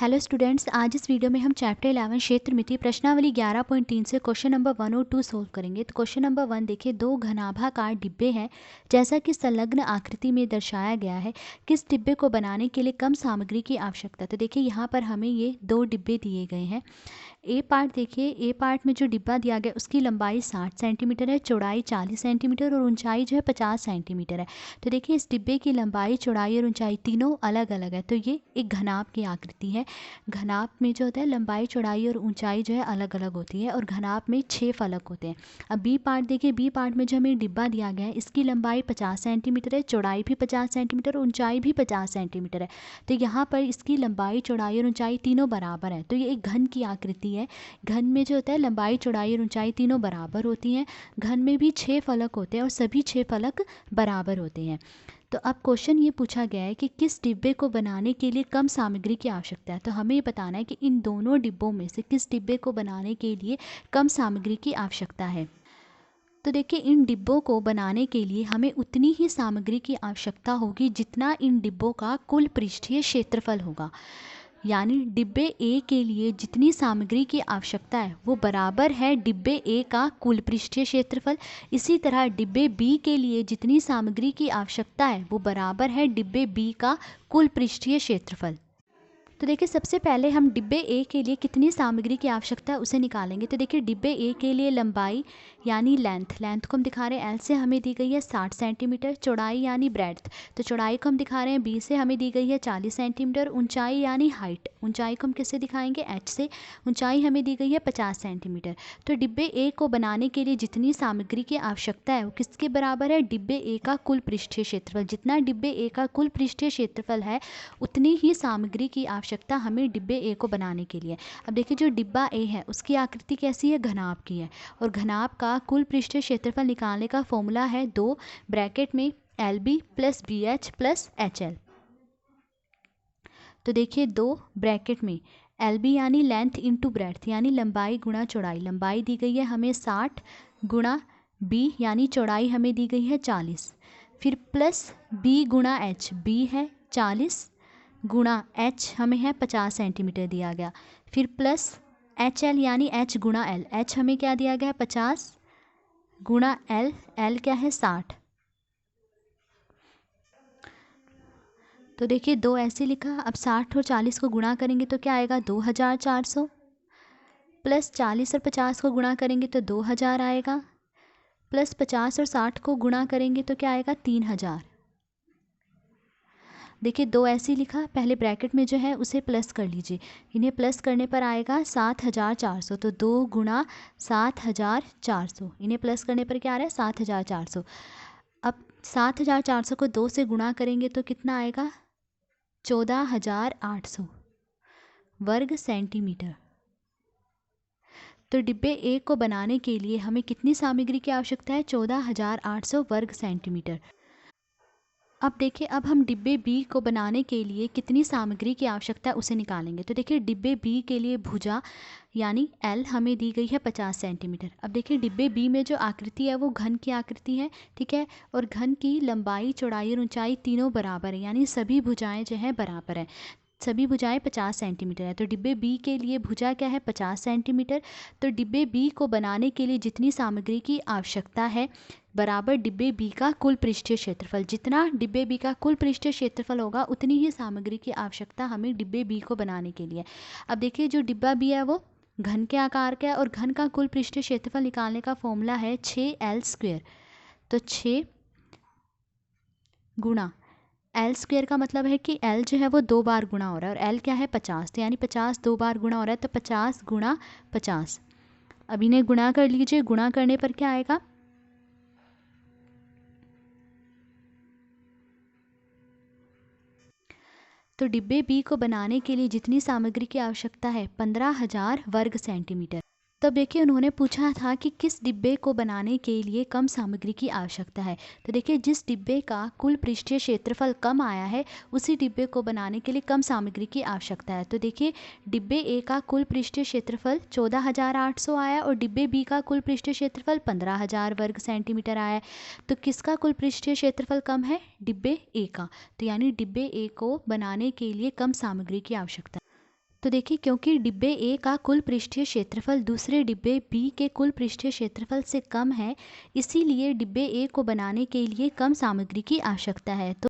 Hello students, आज इस video में हम चैप्टर 11 क्षेत्र मिति प्रश्नावली 11.3 से क्वेश्चन नंबर 1 और 2 सोल्व करेंगे। तो क्वेश्चन नंबर 1 देखिए, दो घनाभाकार डिब्बे हैं जैसा कि संलग्न आकृति में दर्शाया गया है। किस डिब्बे को बनाने के लिए कम सामग्री की आवश्यकता। तो देखिए यहाँ पर हमें ये दो डिब्बे दिए गए हैं। ए पार्ट देखिए, ए पार्ट में जो डिब्बा दिया गया उसकी लंबाई 60 सेंटीमीटर है, चौड़ाई 40 सेंटीमीटर और ऊंचाई जो है 50 सेंटीमीटर है। तो देखिए इस डिब्बे की लंबाई, चौड़ाई और ऊंचाई तीनों अलग अलग है। तो ये एक घनाभ की आकृति है। घनाभ में जो होता है लंबाई, चौड़ाई और ऊंचाई जो है अलग अलग होती है और घनाभ में 6 फलक होते हैं। अब बी पार्ट देखिए, बी पार्ट में जो हमें डिब्बा दिया गया है इसकी लंबाई 50 सेंटीमीटर है, चौड़ाई भी 50 सेंटीमीटर और ऊंचाई भी 50 सेंटीमीटर है। तो यहाँ पर इसकी लंबाई, चौड़ाई और ऊंचाई तीनों बराबर है। तो ये एक घन की आकृति है। घन में जो होता है लंबाई, चौड़ाई और ऊंचाई तीनों बराबर होती हैं। घन में भी 6 फलक होते हैं और सभी 6 फलक बराबर होते हैं। तो अब क्वेश्चन ये पूछा गया है कि किस डिब्बे को बनाने के लिए कम सामग्री की आवश्यकता है। तो हमें ये बताना है कि इन दोनों डिब्बों में से किस डिब्बे को बनाने के लिए कम सामग्री की आवश्यकता है। तो देखिए, इन डिब्बों को बनाने के लिए हमें उतनी ही सामग्री की आवश्यकता होगी जितना इन डिब्बों का कुल पृष्ठीय क्षेत्रफल होगा। यानी डिब्बे ए के लिए जितनी सामग्री की आवश्यकता है वो बराबर है डिब्बे ए का कुल पृष्ठीय क्षेत्रफल। इसी तरह डिब्बे बी के लिए जितनी सामग्री की आवश्यकता है वो बराबर है डिब्बे बी का कुल पृष्ठीय क्षेत्रफल। तो देखिए सबसे पहले हम डिब्बे ए के लिए कितनी सामग्री की आवश्यकता है उसे निकालेंगे। तो देखिए डिब्बे ए के लिए लंबाई यानी लेंथ को हम दिखा रहे हैं एल से, हमें दी गई है 60 सेंटीमीटर। चौड़ाई यानी ब्रेड्थ, तो चौड़ाई को हम दिखा रहे हैं बी से, हमें दी गई है 40 सेंटीमीटर। ऊंचाई यानी हाइट, ऊंचाई को हम किससे दिखाएंगे, एच से, ऊंचाई हमें दी गई है 50 सेंटीमीटर। तो डिब्बे ए को बनाने के लिए जितनी सामग्री की आवश्यकता है वो किसके बराबर है, डिब्बे ए का कुल पृष्ठीय क्षेत्रफल। जितना डिब्बे ए का कुल पृष्ठीय क्षेत्रफल है उतनी ही सामग्री की आवश्यकता हमें डिब्बे ए को बनाने के लिए। अब देखिए जो डिब्बा ए है उसकी आकृति कैसी है, घनाभ की है। और घनाभ का कुल पृष्ठीय क्षेत्रफल निकालने का फॉर्मूला है 2 ब्रैकेट में l b plus b h plus h l. तो देखिए 2 ब्रैकेट में एल बी यानी लेंथ इंटू ब्रेड्थ यानी लंबाई गुणा चौड़ाई। लंबाई दी गई है हमें 60 गुणा बी यानी चौड़ाई हमें दी गई है 40। फिर प्लस बी गुणा एच, बी है 40 गुणा एच हमें है 50 सेंटीमीटर दिया गया। फिर प्लस एच एल यानी एच गुणा एल, एच हमें क्या दिया गया है 50 गुणा एल, एल क्या है 60। तो देखिए 2 ऐसे लिखा। अब 60 और 40 को गुणा करेंगे तो क्या आएगा 2400, प्लस 40 और 50 को गुणा करेंगे तो 2000 आएगा, प्लस 50 और 60 को गुणा करेंगे तो क्या आएगा 3000। देखिए 2 ऐसे लिखा, पहले ब्रैकेट में जो है उसे प्लस कर लीजिए। इन्हें प्लस करने पर आएगा 7400। तो 2 गुणा 7400, इन्हें प्लस करने पर क्या आ रहा है 7400। अब 7400 को 2 से गुणा करेंगे तो कितना आएगा 14800 वर्ग सेंटीमीटर। तो डिब्बे ए को बनाने के लिए हमें कितनी सामग्री की आवश्यकता है, 14800 वर्ग सेंटीमीटर। अब देखिए, अब हम डिब्बे बी को बनाने के लिए कितनी सामग्री की आवश्यकता है उसे निकालेंगे। तो देखिए डिब्बे बी के लिए भुजा यानी एल हमें दी गई है 50 सेंटीमीटर। अब देखिए डिब्बे बी में जो आकृति है वो घन की आकृति है, ठीक है। और घन की लंबाई, चौड़ाई और ऊंचाई तीनों बराबर है, यानी सभी भुजाएं जो हैं बराबर हैं। सभी भुजाएं 50 सेंटीमीटर है। तो डिब्बे बी के लिए भुजा क्या है 50 सेंटीमीटर। तो डिब्बे बी को बनाने के लिए जितनी सामग्री की आवश्यकता है बराबर डिब्बे बी का कुल पृष्ठीय क्षेत्रफल। जितना डिब्बे बी का कुल पृष्ठीय क्षेत्रफल होगा उतनी ही सामग्री की आवश्यकता हमें डिब्बे बी को बनाने के लिए। अब देखिए जो डिब्बा बी है वो घन के आकार का है और घन का कुल पृष्ठीय क्षेत्रफल निकालने का फॉर्मूला है 6L²। तो 6 गुणा एल स्क्वेयर का मतलब है कि एल जो है वो 2 बार गुणा हो रहा है और एल क्या है 50, तो यानी 50 2 बार गुणा हो रहा है। तो 50 गुणा 50। अब इन्हें गुणा कर लीजिए, गुणा करने पर क्या आएगा, तो डिब्बे बी को बनाने के लिए जितनी सामग्री की आवश्यकता है 15000 वर्ग सेंटीमीटर। तब देखिए उन्होंने पूछा था कि किस डिब्बे को बनाने के लिए कम सामग्री की आवश्यकता है। तो देखिए जिस डिब्बे का कुल पृष्ठीय क्षेत्रफल कम आया है उसी डिब्बे को बनाने के लिए कम सामग्री की आवश्यकता है। तो देखिए डिब्बे ए का कुल पृष्ठीय क्षेत्रफल 14800 आया और डिब्बे बी का कुल पृष्ठीय क्षेत्रफल 15000 वर्ग सेंटीमीटर आया। तो किसका कुल पृष्ठीय क्षेत्रफल कम है, डिब्बे ए का। तो यानी डिब्बे ए को बनाने के लिए कम सामग्री की आवश्यकता। तो देखिए, क्योंकि डिब्बे ए का कुल पृष्ठीय क्षेत्रफल दूसरे डिब्बे बी के कुल पृष्ठीय क्षेत्रफल से कम है, इसीलिए डिब्बे ए को बनाने के लिए कम सामग्री की आवश्यकता है। तो